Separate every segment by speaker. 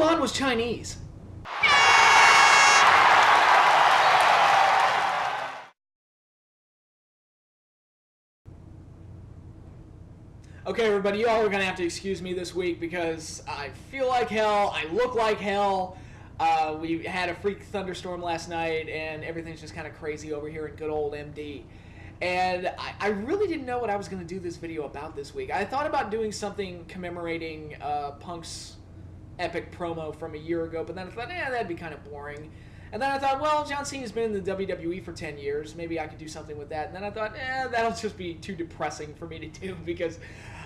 Speaker 1: Ron was Chinese. Okay, everybody, you all are going to have to excuse me this week because I feel like hell, I look like hell. We had a freak thunderstorm last night, and everything's just kind of crazy over here in good old MD. And I really didn't know what I was going to do this video about this week. I thought about doing something commemorating Punk's epic promo from a year ago, but then I thought, that'd be kind of boring. And then I thought, well, John Cena's been in the WWE for 10 years. Maybe I could do something with that. And then I thought, that'll just be too depressing for me to do because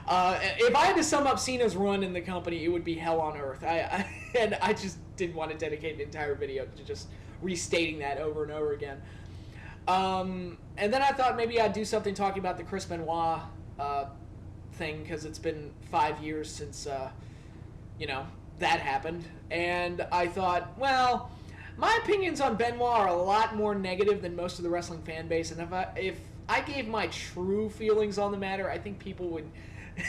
Speaker 1: if I had to sum up Cena's run in the company, it would be hell on earth. And I just didn't want to dedicate an entire video to just restating that over and over again. And then I thought maybe I'd do something talking about the Chris Benoit thing because it's been 5 years since, that happened. And I thought, well, my opinions on Benoit are a lot more negative than most of the wrestling fan base. And if I gave my true feelings on the matter, I think people would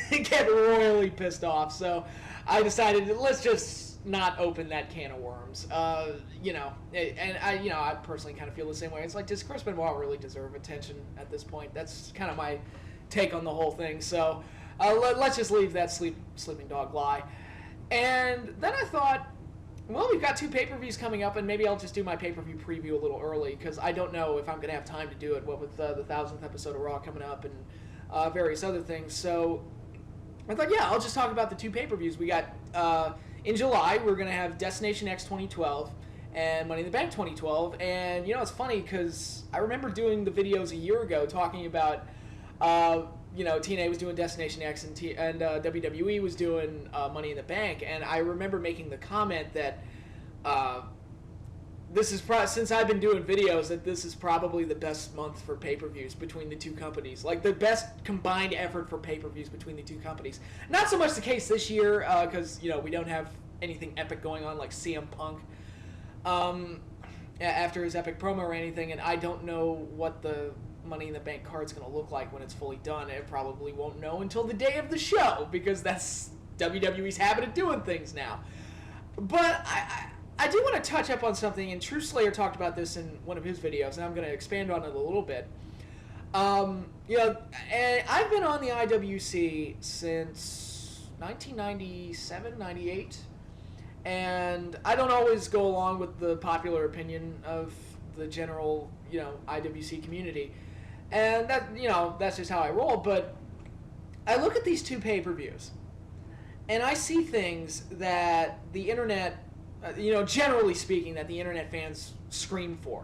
Speaker 1: get royally pissed off. So I decided, let's just not open that can of worms. And I personally kind of feel the same way. It's like, does Chris Benoit really deserve attention at this point? That's kind of my take on the whole thing. So let's just leave that sleeping dog lie. And then I thought, well, we've got 2 pay-per-views coming up, and maybe I'll just do my pay-per-view preview a little early, because I don't know if I'm going to have time to do it, what with the 1000th episode of Raw coming up and various other things. So I thought, yeah, I'll just talk about the 2 pay-per-views. We got, in July, we're going to have Destination X 2012 and Money in the Bank 2012. And, it's funny, because I remember doing the videos a year ago talking about, TNA was doing Destination X and WWE was doing Money in the Bank, and I remember making the comment that this is since I've been doing videos, that this is probably the best month for pay-per-views between the 2 companies, like the best combined effort for pay-per-views between the 2 companies. Not so much the case this year because we don't have anything epic going on like CM Punk after his epic promo or anything, and I don't know what the Money in the Bank card's going to look like when it's fully done. I probably won't know until the day of the show because that's WWE's habit of doing things now. But I do want to touch up on something, and True Slayer talked about this in one of his videos, and I'm going to expand on it a little bit. And I've been on the IWC since 1997, 98, and I don't always go along with the popular opinion of the general, IWC community. And that, that's just how I roll. But I look at these 2 pay-per-views, and I see things that the internet, generally speaking, that the internet fans scream for,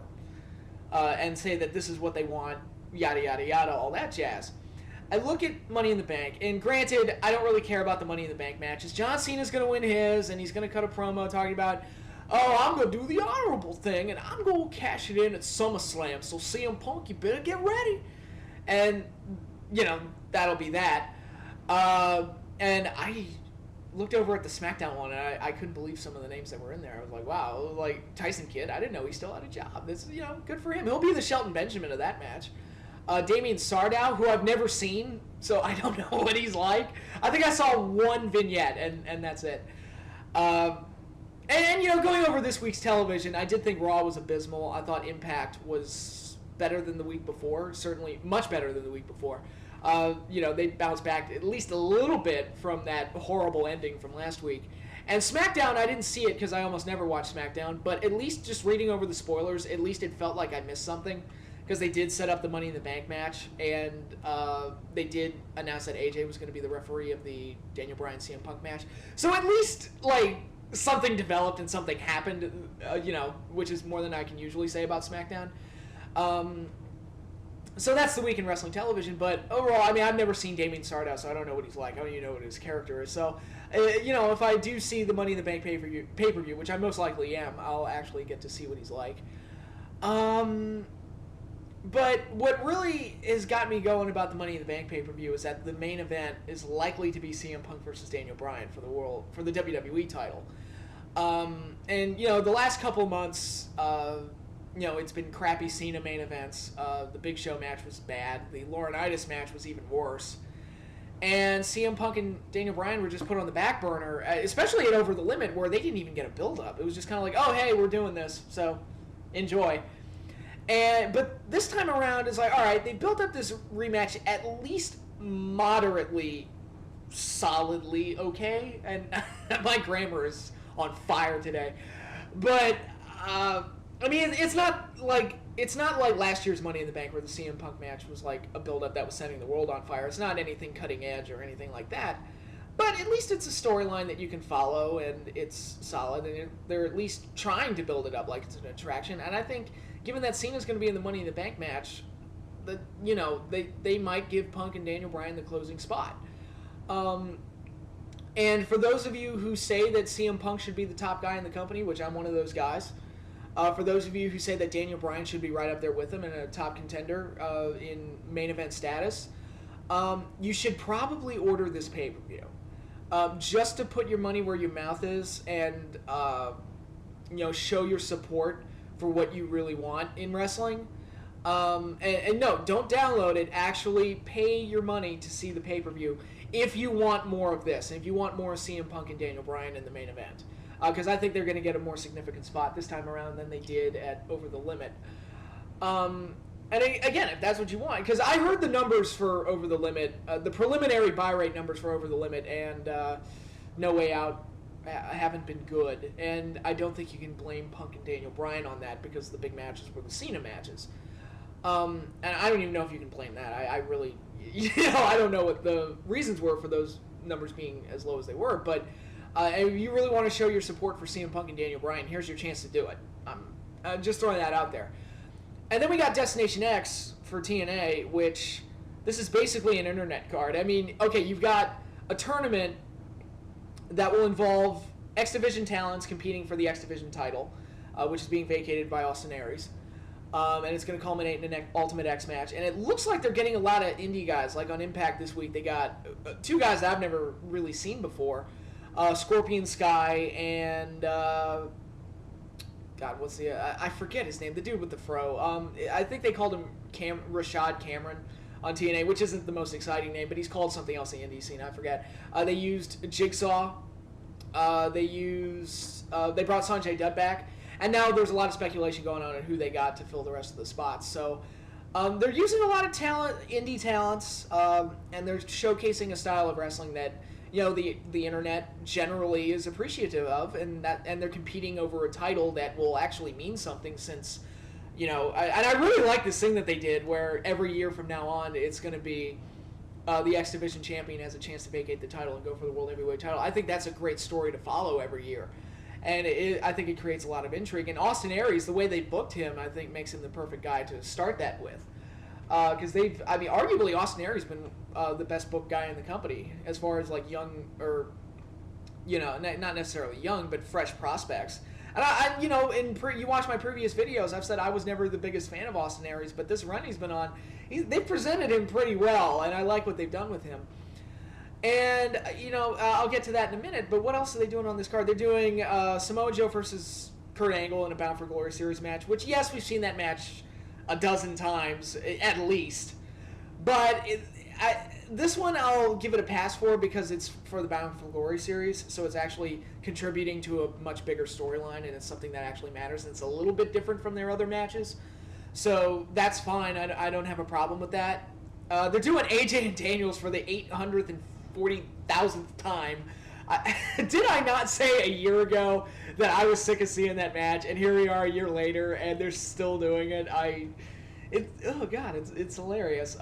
Speaker 1: and say that this is what they want, yada, yada, yada, all that jazz. I look at Money in the Bank, and granted, I don't really care about the Money in the Bank matches. John Cena's going to win his, and he's going to cut a promo talking about, I'm going to do the honorable thing, and I'm going to cash it in at SummerSlam, so CM Punk, you better get ready. And, that'll be that. And I looked over at the SmackDown one, and I couldn't believe some of the names that were in there. I was like, wow, like Tyson Kidd, I didn't know he still had a job. This, good for him. He'll be the Shelton Benjamin of that match. Damien Sardow, who I've never seen, so I don't know what he's like. I think I saw one vignette, and that's it. And, going over this week's television, I did think Raw was abysmal. I thought Impact was better than the week before, certainly much better than the week before. They bounced back at least a little bit from that horrible ending from last week. And SmackDown, I didn't see it because I almost never watch SmackDown, but at least just reading over the spoilers, at least it felt like I missed something because they did set up the Money in the Bank match, and they did announce that AJ was going to be the referee of the Daniel Bryan CM Punk match. So at least, something developed and something happened, which is more than I can usually say about SmackDown. So that's the week in wrestling television, but overall, I've never seen Damien Sardow, so I don't know what he's like. I don't even know what his character is. So, if I do see the Money in the Bank pay-per-view, which I most likely am, I'll actually get to see what he's like. But what really has got me going about the Money in the Bank pay-per-view is that the main event is likely to be CM Punk versus Daniel Bryan for the WWE title. And the last couple months, it's been crappy Cena main events. The Big Show match was bad. The Laurinaitis match was even worse. And CM Punk and Daniel Bryan were just put on the back burner, especially at Over the Limit, where they didn't even get a build-up. It was just kind of like, oh, hey, we're doing this, so enjoy. But this time around, it's like, all right, they built up this rematch at least moderately, solidly okay. And my grammar is on fire today. But, I mean, it's not like last year's Money in the Bank where the CM Punk match was like a build-up that was setting the world on fire. It's not anything cutting edge or anything like that. But at least it's a storyline that you can follow, and it's solid, and they're at least trying to build it up like it's an attraction. And I think, given that Cena's going to be in the Money in the Bank match, that they might give Punk and Daniel Bryan the closing spot. And for those of you who say that CM Punk should be the top guy in the company, which I'm one of those guys, for those of you who say that Daniel Bryan should be right up there with him and a top contender in main event status, you should probably order this pay-per-view. Just to put your money where your mouth is and show your support for what you really want in wrestling. And no, don't download it. Actually pay your money to see the pay-per-view if you want more of this, and if you want more CM Punk and Daniel Bryan in the main event. Because I think they're going to get a more significant spot this time around than they did at Over the Limit. And again, if that's what you want, because I heard the numbers for Over the Limit, the preliminary buy rate numbers for Over the Limit and No Way Out haven't been good, and I don't think you can blame Punk and Daniel Bryan on that because the big matches were the Cena matches. And I don't even know if you can blame that. I really, I don't know what the reasons were for those numbers being as low as they were, but if you really want to show your support for CM Punk and Daniel Bryan, here's your chance to do it. I'm just throwing that out there. And then we got Destination X for TNA, which this is basically an internet card. I mean, okay, you've got a tournament that will involve X Division talents competing for the X Division title, which is being vacated by Austin Aries. And it's going to culminate in an Ultimate X match. And it looks like they're getting a lot of indie guys. Like on Impact this week, they got two guys that I've never really seen before. Scorpion Sky and... God, what's the... I forget his name. The dude with the fro. I think they called him Rashad Cameron on TNA, which isn't the most exciting name, but he's called something else in the indie scene. I forget. They used Jigsaw. They brought Sanjay Dutt back. And now there's a lot of speculation going on who they got to fill the rest of the spots. So they're using a lot of talent, indie talents, and they're showcasing a style of wrestling that the internet generally is appreciative of, and they're competing over a title that will actually mean something since, and I really like this thing that they did where every year from now on it's going to be the X Division champion has a chance to vacate the title and go for the World Heavyweight title. I think that's a great story to follow every year. And I think it creates a lot of intrigue. And Austin Aries, the way they booked him, I think makes him the perfect guy to start that with. Because arguably Austin Aries has been the best booked guy in the company as far as like young or, not necessarily young, but fresh prospects. And you watch my previous videos, I've said I was never the biggest fan of Austin Aries, but this run he's been on, they've presented him pretty well, and I like what they've done with him. And, I'll get to that in a minute, but what else are they doing on this card? They're doing Samoa Joe versus Kurt Angle in a Bound for Glory series match, which, yes, we've seen that match a dozen times, at least. But this one I'll give it a pass for because it's for the Bound for Glory series, so it's actually contributing to a much bigger storyline, and it's something that actually matters, and it's a little bit different from their other matches. So that's fine. I don't have a problem with that. They're doing AJ and Daniels for the 840,000th time. Did I not say a year ago that I was sick of seeing that match, and here we are a year later, and they're still doing it? Oh god, it's hilarious.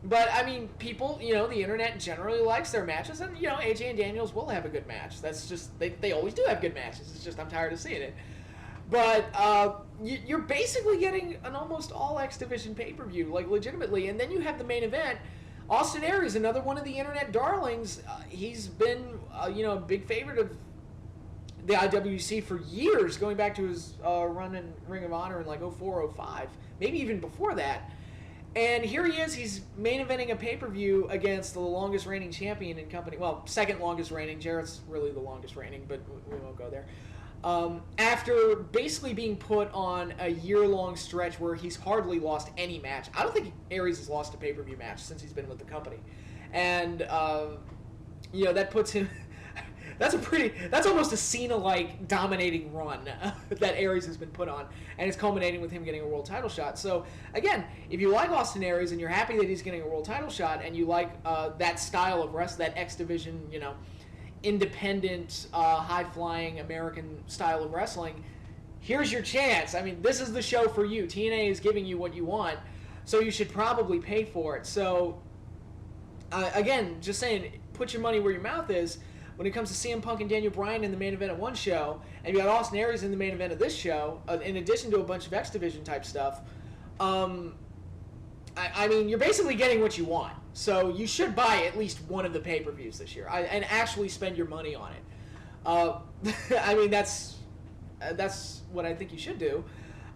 Speaker 1: But I mean, people, the internet generally likes their matches, and AJ and Daniels will have a good match. That's just they always do have good matches. It's just I'm tired of seeing it. But you're basically getting an almost all X Division pay-per-view, like legitimately, and then you have the main event. Austin Aries, another one of the internet darlings. He's been, a big favorite of the IWC for years, going back to his run in Ring of Honor in like 04, 05, maybe even before that. And here he is. He's main eventing a pay-per-view against the longest reigning champion in company. Well, second longest reigning. Jarrett's really the longest reigning, but we won't go there. After basically being put on a year-long stretch where he's hardly lost any match. I don't think Aries has lost a pay-per-view match since he's been with the company. and that puts him. That's almost a Cena-like dominating run that Aries has been put on, and it's culminating with him getting a world title shot. So again, if you like Austin Aries and you're happy that he's getting a world title shot, and you like that style of wrestling, that X Division, independent, high-flying American style of wrestling, here's your chance. I mean, this is the show for you. TNA is giving you what you want, so you should probably pay for it. So again, just saying, put your money where your mouth is. When it comes to CM Punk and Daniel Bryan in the main event of one show, and you got Austin Aries in the main event of this show, in addition to a bunch of X Division type stuff, I mean, you're basically getting what you want. So you should buy at least one of the pay-per-views this year and actually spend your money on it. I mean, that's what I think you should do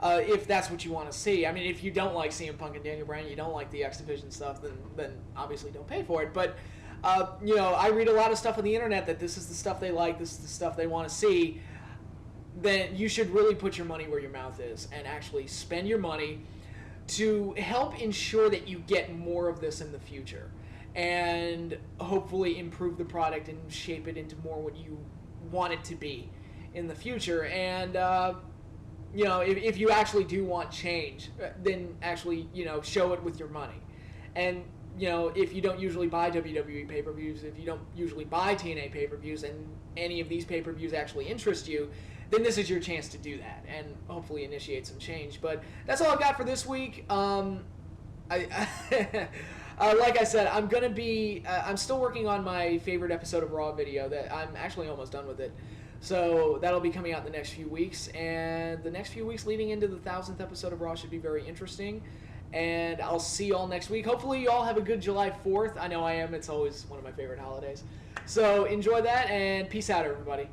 Speaker 1: if that's what you want to see. I mean, if you don't like CM Punk and Daniel Bryan, you don't like the X Division stuff, then obviously don't pay for it. But I read a lot of stuff on the internet that this is the stuff they like, this is the stuff they want to see. Then you should really put your money where your mouth is and actually spend your money to help ensure that you get more of this in the future and hopefully improve the product and shape it into more what you want it to be in the future. And if you actually do want change, then actually show it with your money. And if you don't usually buy WWE pay-per-views, if you don't usually buy TNA pay-per-views, and any of these pay-per-views actually interest you, then this is your chance to do that and hopefully initiate some change. But that's all I've got for this week. Like I said, I'm still working on my favorite episode of Raw video. That I'm actually almost done with it. So that'll be coming out in the next few weeks. And the next few weeks leading into the 1000th episode of Raw should be very interesting. And I'll see you all next week. Hopefully you all have a good July 4th. I know I am. It's always one of my favorite holidays. So enjoy that, and peace out, everybody.